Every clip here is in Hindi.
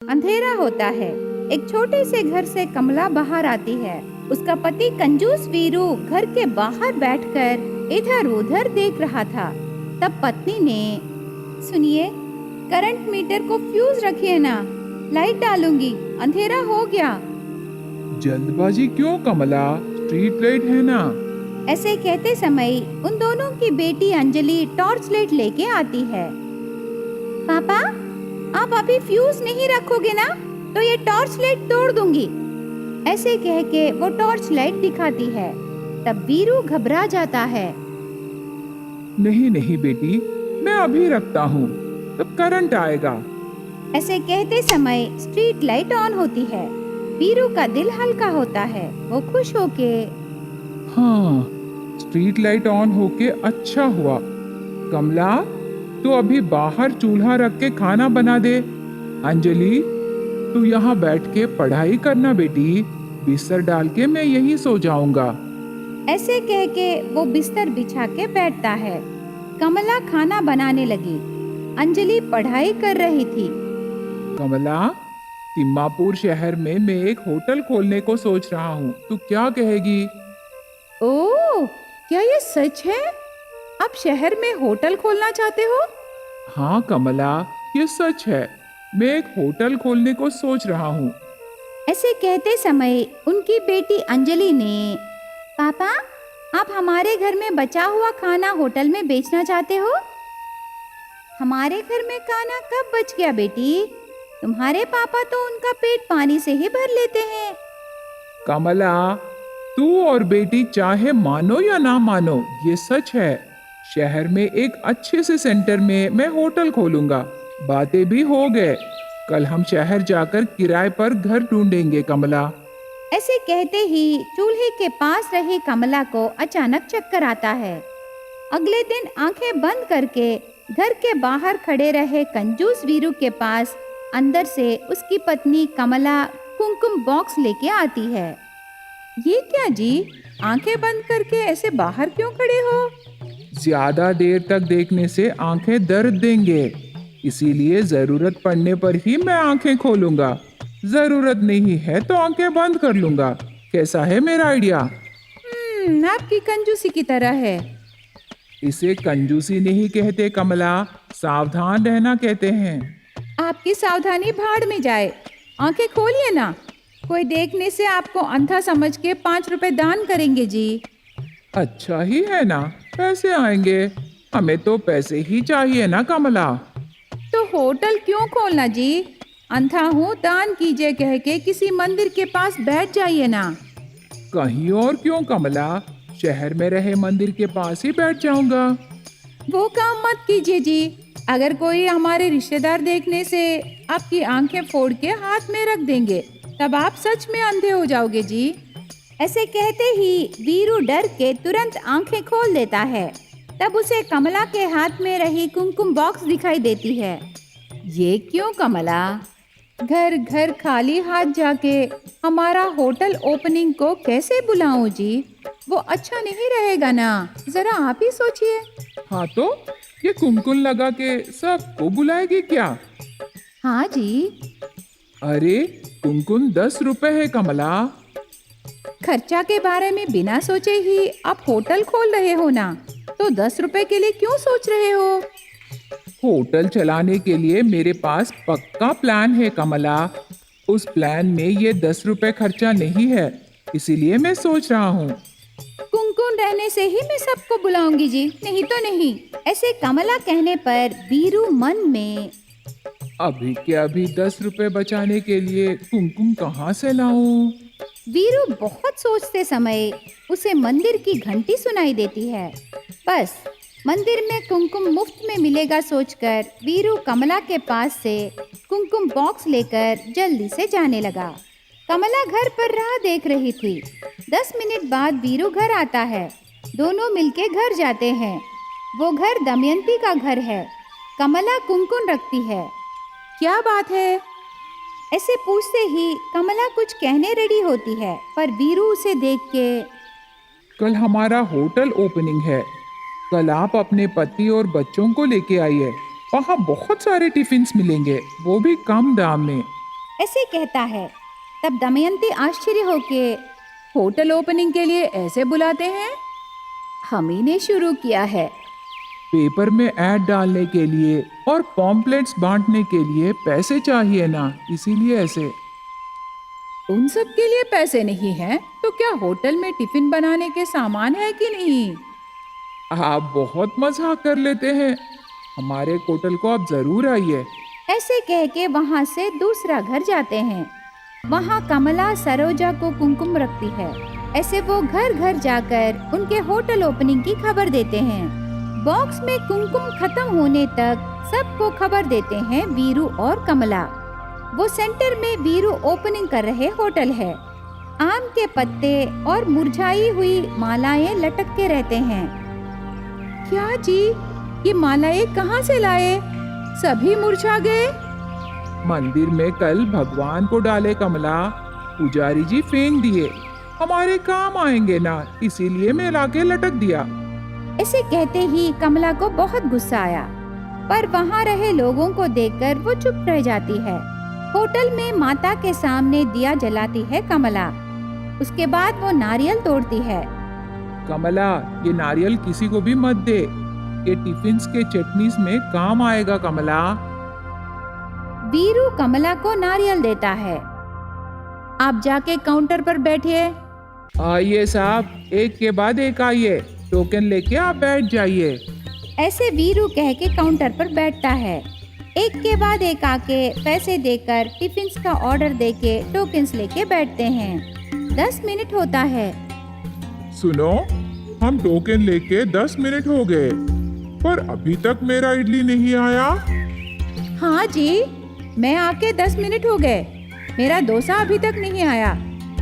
अंधेरा होता है। एक छोटे से घर से कमला बाहर आती है। उसका पति कंजूस वीरू घर के बाहर बैठकर इधर उधर देख रहा था। तब पत्नी ने, सुनिए, करंट मीटर को फ्यूज रखिए ना, लाइट डालूंगी, अंधेरा हो गया। जल्दबाजी क्यों कमला, स्ट्रीट लाइट है ना। ऐसे कहते समय उन दोनों की बेटी अंजलि टॉर्च लाइट लेके आती है। पापा, आप अभी फ्यूज नहीं रखोगे ना तो ये टॉर्च लाइट तोड़ दूंगी। ऐसे कह के वो टॉर्च लाइट दिखाती है। तब वीरू घबरा जाता है। नहीं नहीं बेटी, मैं अभी रखता हूँ, तब करंट आएगा। ऐसे कहते समय स्ट्रीट लाइट ऑन होती है। वीरू का दिल हल्का होता है। वो खुश होके, हाँ, स्ट्रीट लाइट ऑन होके अच्छा हुआ। कमला, तू अभी बाहर चूल्हा रख के खाना बना दे। अंजलि, तू यहाँ बैठ के पढ़ाई करना बेटी, बिस्तर डाल के मैं यहीं सो जाऊंगा। ऐसे कह के वो बिस्तर बिछा के बैठता है। कमला खाना बनाने लगी। अंजलि पढ़ाई कर रही थी। कमला, तिम्मापुर शहर में मैं एक होटल खोलने को सोच रहा हूँ, तू क्या कहेगी? ओह, क्या ये सच है? आप शहर में होटल खोलना चाहते हो? हाँ कमला, ये सच है। मैं एक होटल खोलने को सोच रहा हूँ। ऐसे कहते समय उनकी बेटी अंजलि ने, पापा, आप हमारे घर में बचा हुआ खाना होटल में बेचना चाहते हो? हमारे घर में खाना कब बच गया बेटी? तुम्हारे पापा तो उनका पेट पानी से ही भर लेते हैं। कमला, तू और बेटी चाहे मानो या ना मानो, ये सच है। शहर में एक अच्छे से सेंटर में मैं होटल खोलूंगा। बातें भी हो गए, कल हम शहर जाकर किराए पर घर ढूंढेंगे कमला। ऐसे कहते ही चूल्हे के पास रही कमला को अचानक चक्कर आता है। अगले दिन आंखें बंद करके घर के बाहर खड़े रहे कंजूस वीरू के पास अंदर से उसकी पत्नी कमला कुमकुम बॉक्स लेके आती है। ये क्या जी, आंखें बंद करके ऐसे बाहर क्यों खड़े हो? ज्यादा देर तक देखने से आंखें दर्द देंगे, इसीलिए जरूरत पड़ने पर ही मैं आंखें खोलूंगा। जरूरत नहीं है तो आंखें बंद कर लूंगा। कैसा है मेरा आइडिया? आपकी कंजूसी की तरह है। इसे कंजूसी नहीं कहते कमला, सावधान रहना कहते हैं। आपकी सावधानी भाड़ में जाए। आंखें खोलिए ना, कोई देखने से आपको अंधा समझ के 5 रुपए दान करेंगे जी। अच्छा ही है ना, पैसे आएंगे। हमें तो पैसे ही चाहिए ना कमला। तो होटल क्यों खोलना जी? अंधा हूँ, दान कीजिए कह के किसी मंदिर के पास बैठ जाइए ना। कहीं और क्यों कमला, शहर में रहे मंदिर के पास ही बैठ जाऊंगा। वो काम मत कीजिए जी। अगर कोई हमारे रिश्तेदार देखने से आपकी आंखें फोड़ के हाथ में रख देंगे, तब आप सच में अंधे हो जाओगे जी। ऐसे कहते ही वीरू डर के तुरंत आंखें खोल देता है। तब उसे कमला के हाथ में रही कुमकुम बॉक्स दिखाई देती है। ये क्यों कमला? घर घर खाली हाथ जाके हमारा होटल ओपनिंग को कैसे बुलाऊं जी? वो अच्छा नहीं रहेगा ना, जरा आप ही सोचिए। हाँ तो ये कुमकुम लगा के सबको बुलाएगी क्या? हाँ जी। अरे कुमकुम 10 रुपए है कमला। खर्चा के बारे में बिना सोचे ही आप होटल खोल रहे हो ना, तो 10 रुपए के लिए क्यों सोच रहे हो? होटल चलाने के लिए मेरे पास पक्का प्लान है कमला। उस प्लान में ये 10 रुपए खर्चा नहीं है, इसीलिए मैं सोच रहा हूँ। कुमकुम रहने से ही मैं सबको बुलाऊंगी जी, नहीं तो नहीं। ऐसे कमला कहने पर वीरू मन में, अभी के अभी 10 रुपए बचाने के लिए कुमकुम कहाँ से लाऊं? वीरू बहुत सोचते समय उसे मंदिर की घंटी सुनाई देती है। बस मंदिर में कुमकुम मुफ्त में मिलेगा सोचकर वीरू कमला के पास से कुमकुम बॉक्स लेकर जल्दी से जाने लगा। कमला घर पर राह देख रही थी। 10 मिनट बाद वीरू घर आता है। दोनों मिलके घर जाते हैं। वो घर दमयंती का घर है। कमला कुमकुम रखती है। क्या बात है? ऐसे पूछते ही कमला कुछ कहने रेडी होती है, पर वीरू उसे देख के, कल हमारा होटल ओपनिंग है। कल आप अपने पति और बच्चों को लेके आइए। वहाँ बहुत सारे टिफिन्स मिलेंगे, वो भी कम दाम में। ऐसे कहता है। तब दमयंती आश्चर्य होके, होटल ओपनिंग के लिए ऐसे बुलाते हैं? हम ही ने शुरू किया है। पेपर में ऐड डालने के लिए और पॉम्पलेट्स बांटने के लिए पैसे चाहिए ना, इसीलिए ऐसे। उन सब के लिए पैसे नहीं हैं, तो क्या होटल में टिफिन बनाने के सामान है कि नहीं? आप बहुत मजाक कर लेते हैं। हमारे होटल को आप जरूर आइए। ऐसे कह के वहाँ से दूसरा घर जाते हैं। वहाँ कमला सरोजा को कुमकुम रखती है। ऐसे वो घर घर जाकर उनके होटल ओपनिंग की खबर देते हैं। बॉक्स में कुमकुम खत्म होने तक सबको खबर देते हैं वीरू और कमला। वो सेंटर में वीरू ओपनिंग कर रहे होटल है। आम के पत्ते और मुरझाई हुई मालाएं लटक के रहते हैं। क्या जी, ये मालाएं कहाँ से लाए? सभी मुरझा गए। मंदिर में कल भगवान को डाले कमला, पुजारी जी फेंक दिए। हमारे काम आएंगे ना, इसीलिए मैं लाके लटक दिया। ऐसे कहते ही कमला को बहुत गुस्सा आया, पर वहाँ रहे लोगों को देखकर वो चुप रह जाती है। होटल में माता के सामने दिया जलाती है कमला। उसके बाद वो नारियल तोड़ती है। कमला, ये नारियल किसी को भी मत दे। ये टिफिन्स के चटनीस में काम आएगा कमला। वीरू कमला को नारियल देता है। आप जाके काउंटर पर बैठिए। आइए साहब, एक के बाद एक आइए। टोकन लेके आप बैठ जाइए। ऐसे वीरू कह के काउंटर पर बैठता है। एक के बाद एक आके पैसे देकर टिफिन्स का ऑर्डर देके टोकन्स लेके बैठते हैं। 10 मिनट होता है। सुनो, हम टोकन लेके 10 मिनट हो गए, पर अभी तक मेरा इडली नहीं आया। हाँ जी, मैं आके 10 मिनट हो गए, मेरा डोसा अभी तक नहीं आया।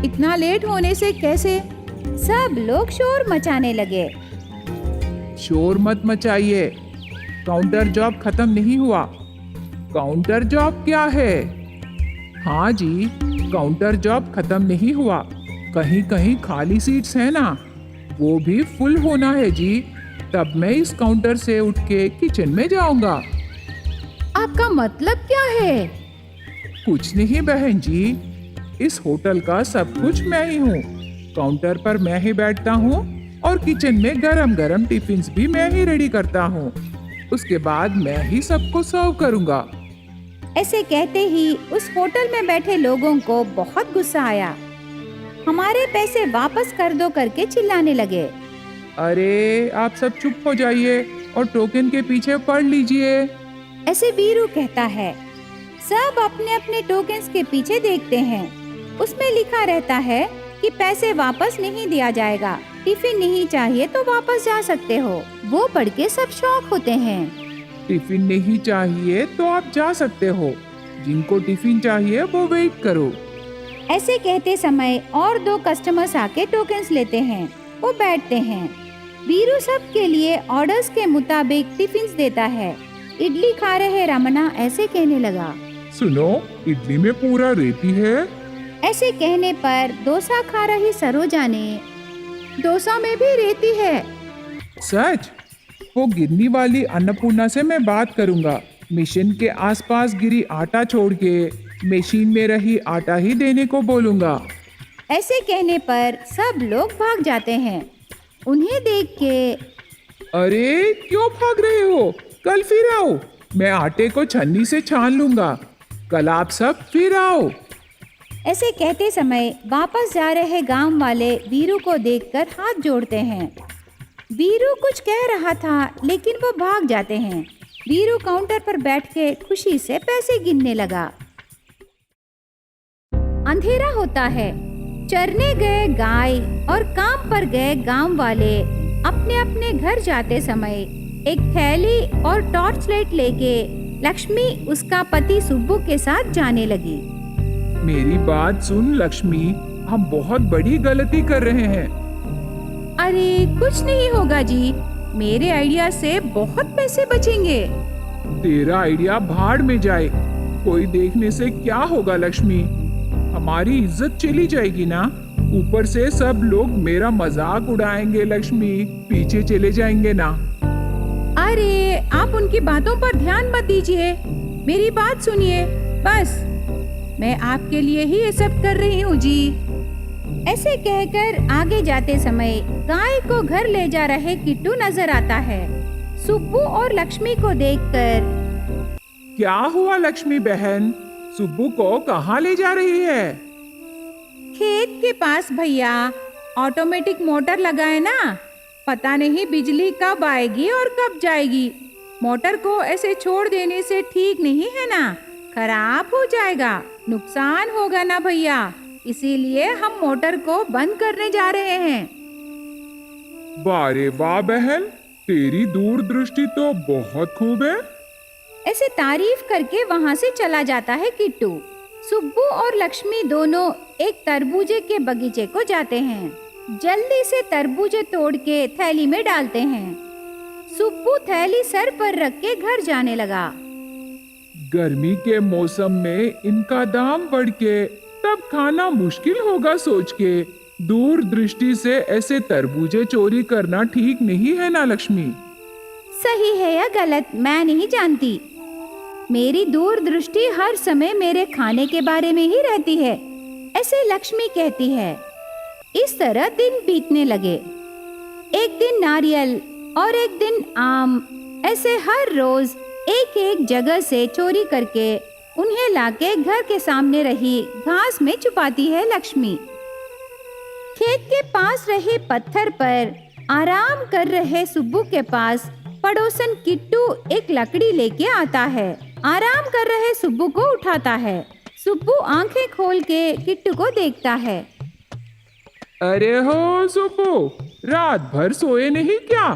इतना लेट होने से कैसे? सब लोग शोर मचाने लगे। शोर मत मचाइए, काउंटर जॉब खत्म नहीं हुआ। काउंटर जॉब क्या है? हाँ जी, काउंटर जॉब खत्म नहीं हुआ। कहीं कहीं खाली सीट्स है ना, वो भी फुल होना है जी। तब मैं इस काउंटर से उठ के किचन में जाऊंगा। आपका मतलब क्या है? कुछ नहीं बहन जी, इस होटल का सब कुछ मैं ही हूँ। काउंटर पर मैं ही बैठता हूँ और किचन में गरम गरम टिफिन्स भी मैं ही रेडी करता हूँ। उसके बाद मैं ही सबको सर्व करूँगा। ऐसे कहते ही उस होटल में बैठे लोगों को बहुत गुस्सा आया। हमारे पैसे वापस कर दो करके चिल्लाने लगे। अरे आप सब चुप हो जाइए और टोकन के पीछे पढ़ लीजिए। ऐसे वीरू कहता है। सब अपने अपने टोकन्स के पीछे देखते हैं। उसमें लिखा रहता है कि पैसे वापस नहीं दिया जाएगा, टिफिन नहीं चाहिए तो वापस जा सकते हो। वो पढ़ के सब शॉक होते हैं। टिफिन नहीं चाहिए तो आप जा सकते हो, जिनको टिफिन चाहिए वो वेट करो। ऐसे कहते समय और 2 कस्टमर्स आके टोकन्स लेते हैं। वो बैठते हैं। वीरू सब के लिए ऑर्डर्स के मुताबिक टिफिन्स देता है। इडली खा रहे रमना ऐसे कहने लगा। सुनो, इडली में पूरा रेती है। ऐसे कहने पर डोसा खा रही सरोजा ने, डोसा में भी रेती है। सच? वो गिरनी वाली अन्नपूर्णा से मैं बात करूंगा। मिशन के आसपास गिरी आटा छोड़ के मशीन में रही आटा ही देने को बोलूंगा। ऐसे कहने पर सब लोग भाग जाते हैं। उन्हें देख के, अरे क्यों भाग रहे हो? कल फिर आओ, मैं आटे को छन्नी से छान लूंगा। कल आप सब फिर आओ। ऐसे कहते समय वापस जा रहे गांव वाले वीरू को देखकर हाथ जोड़ते हैं। वीरू कुछ कह रहा था लेकिन वो भाग जाते हैं। वीरू काउंटर पर बैठ के खुशी से पैसे गिनने लगा। अंधेरा होता है। चरने गए गाय और काम पर गए गांव वाले अपने अपने घर जाते समय एक थैली और टॉर्च लाइट लेके लक्ष्मी उसका पति सुब्बू के साथ जाने लगी। मेरी बात सुन लक्ष्मी, हम बहुत बड़ी गलती कर रहे हैं। अरे कुछ नहीं होगा जी, मेरे आइडिया से बहुत पैसे बचेंगे। तेरा आइडिया भाड़ में जाए, कोई देखने से क्या होगा लक्ष्मी? हमारी इज्जत चली जाएगी ना। ऊपर से सब लोग मेरा मजाक उड़ाएंगे लक्ष्मी, पीछे चले जाएंगे ना। अरे आप उनकी बातों पर ध्यान मत दीजिए, मेरी बात सुनिए बस। मैं आपके लिए ही ये सब कर रही हूँ जी। ऐसे कहकर आगे जाते समय गाय को घर ले जा रहे किट्टू नजर आता है। सुब्बू और लक्ष्मी को देखकर, क्या हुआ लक्ष्मी बहन, सुब्बू को कहाँ ले जा रही है? खेत के पास भैया, ऑटोमेटिक मोटर लगा है ना, पता नहीं बिजली कब आएगी और कब जाएगी। मोटर को ऐसे छोड़ देने से ठीक नहीं है ना, खराब हो जाएगा, नुकसान होगा ना भैया, इसीलिए हम मोटर को बंद करने जा रहे हैं। वाह रे वाह बहन, तेरी दूरदृष्टि तो बहुत खूब है। ऐसे तारीफ करके वहाँ से चला जाता है किट्टू। सुब्बू और लक्ष्मी दोनों एक तरबूजे के बगीचे को जाते हैं। जल्दी से तरबूजे तोड़ के थैली में डालते हैं। सुब्बू थैली सर पर रख के घर जाने लगा। गर्मी के मौसम में इनका दाम बढ़ के तब खाना मुश्किल होगा सोच के दूर दृष्टि से ऐसे तरबूजे चोरी करना ठीक नहीं है ना लक्ष्मी? सही है या गलत मैं नहीं जानती, मेरी दूर दृष्टि हर समय मेरे खाने के बारे में ही रहती है, ऐसे लक्ष्मी कहती है। इस तरह दिन बीतने लगे। एक दिन नारियल और एक दिन आम, ऐसे हर रोज एक एक जगह से चोरी करके उन्हें लाके घर के सामने रही घास में छुपाती है लक्ष्मी। खेत के पास रहे पत्थर पर आराम कर रहे सुब्बू के पास पड़ोसन किट्टू एक लकड़ी लेके आता है। आराम कर रहे सुब्बू को उठाता है। सुब्बू आंखें खोल के किट्टू को देखता है। अरे हो सुब्बू, रात भर सोए नहीं क्या?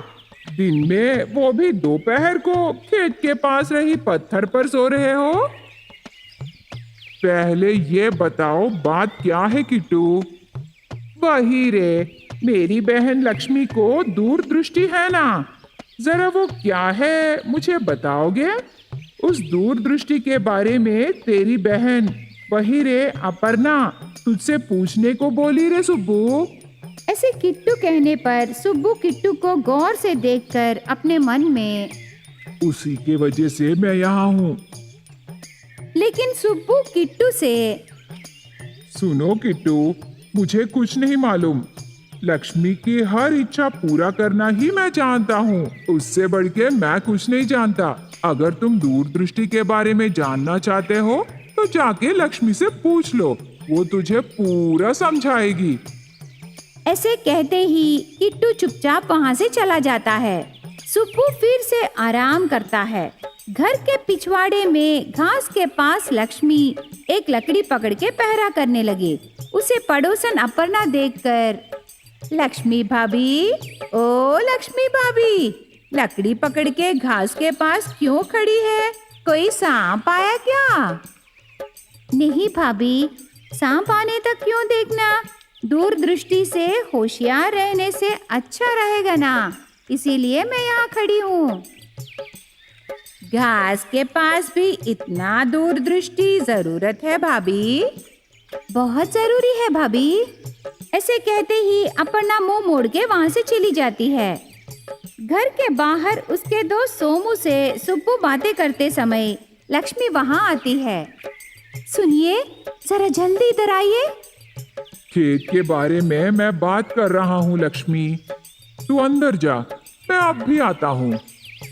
दिन में वो भी दोपहर को खेत के पास रही पत्थर पर सो रहे हो? पहले ये बताओ बात क्या है किट्टू? वही रे, मेरी बहन लक्ष्मी को दूर दृष्टि है ना, जरा वो क्या है मुझे बताओगे? उस दूर दृष्टि के बारे में तेरी बहन वही रे अपर्णा तुझसे पूछने को बोली रे सुब्बू। ऐसे किट्टू कहने पर सुब्बू किट्टू को गौर से देखकर अपने मन में, उसी के वजह से मैं यहाँ हूँ। लेकिन सुब्बू किट्टू से, सुनो किट्टू, मुझे कुछ नहीं मालूम, लक्ष्मी की हर इच्छा पूरा करना ही मैं जानता हूँ, उससे बढ़ के मैं कुछ नहीं जानता। अगर तुम दूरदृष्टि के बारे में जानना चाहते हो तो जाके लक्ष्मी से पूछ लो, वो तुझे पूरा समझाएगी। ऐसे कहते ही किट्टू चुपचाप वहाँ से चला जाता है। सुब्बू फिर से आराम करता है। घर के पिछवाड़े में घास के पास लक्ष्मी एक लकड़ी पकड़ के पहरा करने लगे। उसे पड़ोसन अपर्णा देखकर, लक्ष्मी भाभी, ओ लक्ष्मी भाभी, लकड़ी पकड़ के घास के पास क्यों खड़ी है? कोई सांप आया क्या? नहीं भाभी, सांप आने तक क्यों देखना, दूर दृष्टि से होशियार रहने से अच्छा रहेगा ना, इसीलिए मैं यहाँ खड़ी हूँ। घास के पास भी इतना दूरदृष्टि जरूरत है भाभी? बहुत जरूरी है भाभी। ऐसे कहते ही अपर्णा मुंह मोड़ के वहाँ से चली जाती है। घर के बाहर उसके दोस्त सोमू से सुब्बू बातें करते समय लक्ष्मी वहाँ आती है। सुनिए, जरा जल्दी इधर आइए। खेत के बारे में मैं बात कर रहा हूँ लक्ष्मी, तू अंदर जा, मैं अब भी आता हूँ।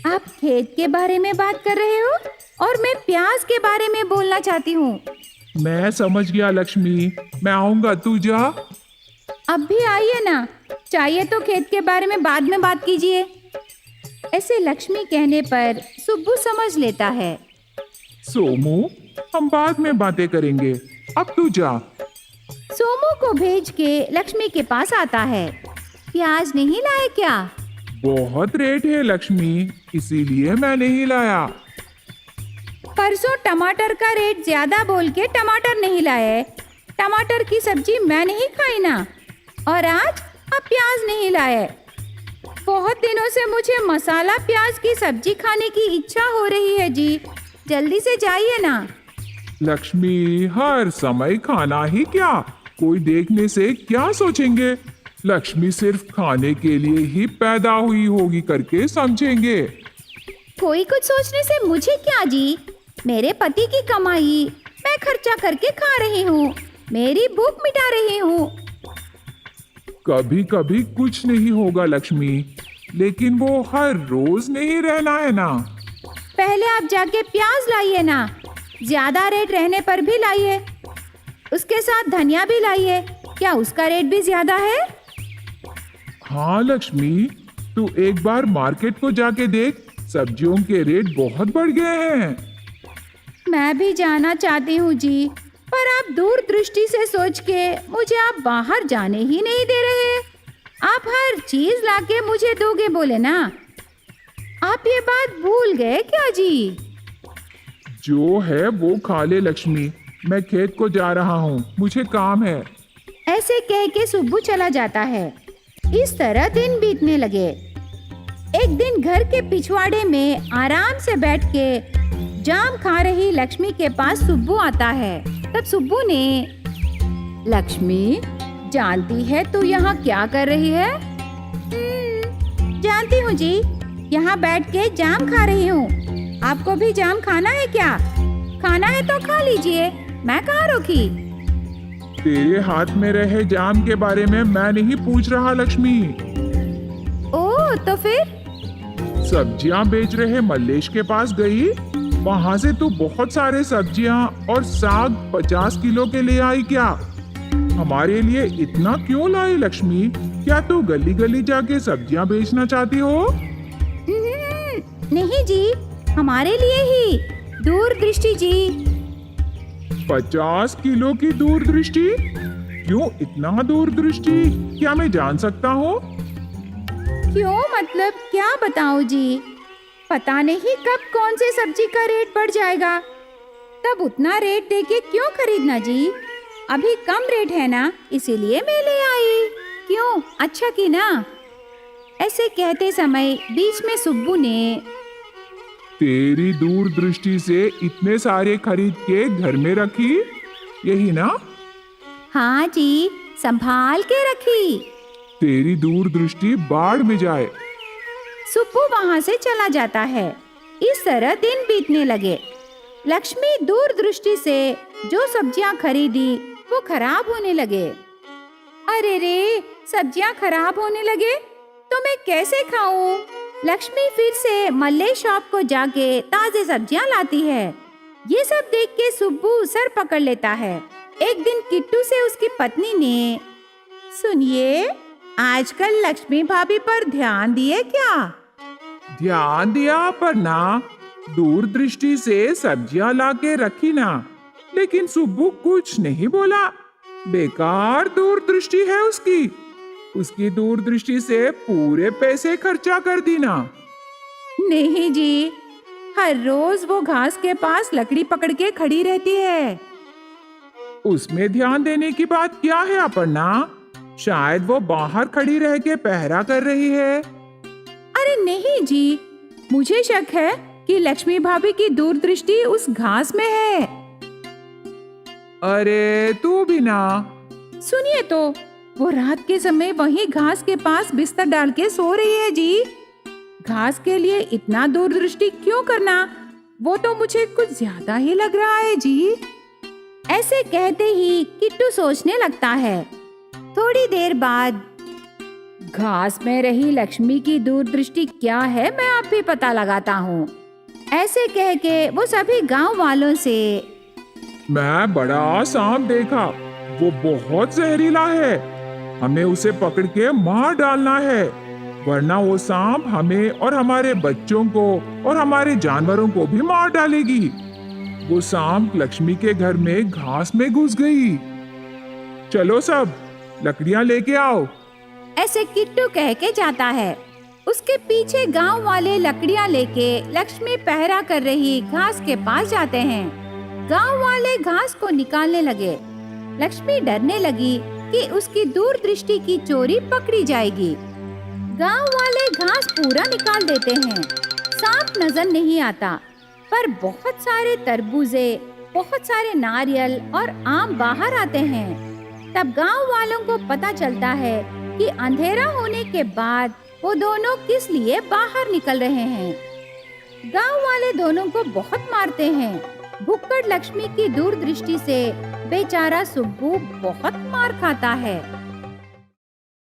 आप खेत के बारे में बात कर रहे हो और मैं प्याज के बारे में बोलना चाहती हूँ। मैं समझ गया लक्ष्मी, मैं आऊंगा, तू जा। अब भी आइए ना, चाहिए तो खेत के बारे में बाद में बात कीजिए। ऐसे लक्ष्मी कहने पर सुब्बू समझ लेता है। सोमू, हम बाद में बातें करेंगे, अब तू जा। सोमू को भेज के लक्ष्मी के पास आता है। प्याज नहीं लाए क्या? बहुत रेट है लक्ष्मी, इसीलिए मैं नहीं लाया। परसों टमाटर का रेट ज्यादा बोल के टमाटर नहीं लाए। टमाटर की सब्जी मैं नहीं खाई ना, और आज आप प्याज नहीं लाए। बहुत दिनों से मुझे मसाला प्याज की सब्जी खाने की इच्छा हो रही है जी, जल्दी से जाइए ना। लक्ष्मी, हर समय खाना ही क्या, कोई देखने से क्या सोचेंगे? लक्ष्मी सिर्फ खाने के लिए ही पैदा हुई होगी करके समझेंगे। कोई कुछ सोचने से मुझे क्या जी, मेरे पति की कमाई मैं खर्चा करके खा रही हूँ, मेरी भूख मिटा रही हूँ। कभी कभी कुछ नहीं होगा लक्ष्मी, लेकिन वो हर रोज नहीं रहना है ना। पहले आप जाके प्याज लाइए ना, ज्यादा रेट रहने पर भी लाइए। उसके साथ धनिया भी लाइए, क्या उसका रेट भी ज्यादा है? हाँ लक्ष्मी, तू एक बार मार्केट को जाके देख, सब्जियों के रेट बहुत बढ़ गए हैं। मैं भी जाना चाहती हूँ जी, पर आप दूरदृष्टि से सोच के मुझे आप बाहर जाने ही नहीं दे रहे। आप हर चीज लाके मुझे दोगे बोले ना। आप ये बात भूल गए क्या जी? जो है वो खा ले लक्ष्मी, मैं खेत को जा रहा हूँ, मुझे काम है। ऐसे कह के सुब्बू चला जाता है। इस तरह दिन बीतने लगे। एक दिन घर के पिछवाड़े में आराम से बैठ के जाम खा रही लक्ष्मी के पास सुब्बू आता है। तब सुब्बू ने, लक्ष्मी जानती है तू यहाँ क्या कर रही है? जानती हूँ जी, यहाँ बैठ के जाम खा रही हूँ। आपको भी जाम खाना है क्या? खाना है तो खा लीजिए, मैं कहाँ रोकी। तेरे हाथ में रहे जाम के बारे में मैं नहीं पूछ रहा लक्ष्मी। ओह, तो फिर? सब्जियां बेच रहे मल्लेश के पास गई, वहाँ से तू बहुत सारे सब्जियां और साग 50 किलो के ले आई क्या? हमारे लिए इतना क्यों लाई लक्ष्मी? क्या तू गली गली जाके सब्जियां बेचना चाहती हो? नहीं जी, हमारे लिए ही, दूरदृष्टि जी। 50 किलो की दूरदृष्टि? क्यों इतना दूरदृष्टि? क्या मैं जान सकता हूँ? क्यों मतलब क्या बताऊं जी? पता नहीं कब कौन से सब्जी का रेट बढ़ जाएगा, तब उतना रेट देके क्यों खरीदना जी? अभी कम रेट है ना, इसीलिए मैं ले आई। क्यों, अच्छा की ना? ऐसे कहते समय बीच में सुब्बू ने, तेरी दूरदृष्टि से इतने सारे खरीद के घर में रखी, यही ना? हाँ जी, संभाल के रखी। तेरी दूरदृष्टि बाढ़ में जाए। सुब्बू वहाँ से चला जाता है। इस तरह दिन बीतने लगे। लक्ष्मी दूरदृष्टि से जो सब्जियां खरीदी वो खराब होने लगे। अरे रे, सब्जियां खराब होने लगे तो मैं कैसे खाऊं? लक्ष्मी फिर से मल्ले शॉप को जाके ताजे सब्जियां लाती है। ये सब देख के सुब्बू सर पकड़ लेता है। एक दिन किट्टू से उसकी पत्नी ने, सुनिए, आजकल लक्ष्मी भाभी पर ध्यान दिए क्या? ध्यान दिया पर ना, दूरदृष्टि से सब्जियां लाके रखी ना, लेकिन सुब्बू कुछ नहीं बोला। बेकार दूरदृष्टि है उसकी। उसकी दूरदृष्टि से पूरे पैसे खर्चा कर दी ना। नहीं जी, हर रोज वो घास के पास लकड़ी पकड़ के खड़ी रहती है। उसमें ध्यान देने की बात क्या है अपर्णा? शायद वो बाहर खड़ी रह के पहरा कर रही है। अरे नहीं जी, मुझे शक है कि लक्ष्मी भाभी की दूरदृष्टि उस घास में है। अरे तू भी ना। सुनिए तो, वो रात के समय वही घास के पास बिस्तर डाल के सो रही है जी। घास के लिए इतना दूरदृष्टि क्यों करना? वो तो मुझे कुछ ज्यादा ही लग रहा है जी। ऐसे कहते ही किट्टू सोचने लगता है। थोड़ी देर बाद, घास में रही लक्ष्मी की दूरदृष्टि क्या है, मैं आप भी पता लगाता हूँ। ऐसे कह के वो सभी गांव वालों से, मैं बड़ा सांप देखा, वो बहुत जहरीला है, हमें उसे पकड़ के मार डालना है, वरना वो सांप हमें और हमारे बच्चों को और हमारे जानवरों को भी मार डालेगी। वो सांप लक्ष्मी के घर में घास में घुस गई। चलो सब लकड़ियां लेके आओ। ऐसे किट्टू कह के जाता है। उसके पीछे गांव वाले लकड़ियां लेके लक्ष्मी पहरा कर रही घास के पास जाते हैं। गांव वाले घास को निकालने लगे। लक्ष्मी डरने लगी कि उसकी दूरदृष्टि की चोरी पकड़ी जाएगी। गांव वाले घास पूरा निकाल देते हैं। सांप नजर नहीं आता, पर बहुत सारे तरबूजे, बहुत सारे नारियल और आम बाहर आते हैं। तब गांव वालों को पता चलता है कि अंधेरा होने के बाद वो दोनों किस लिए बाहर निकल रहे हैं। गांव वाले दोनों को बहुत मारते हैं। भुक्कड़ लक्ष्मी की दूरदृष्टि से बेचारा सुब्बू बहुत मार खाता है।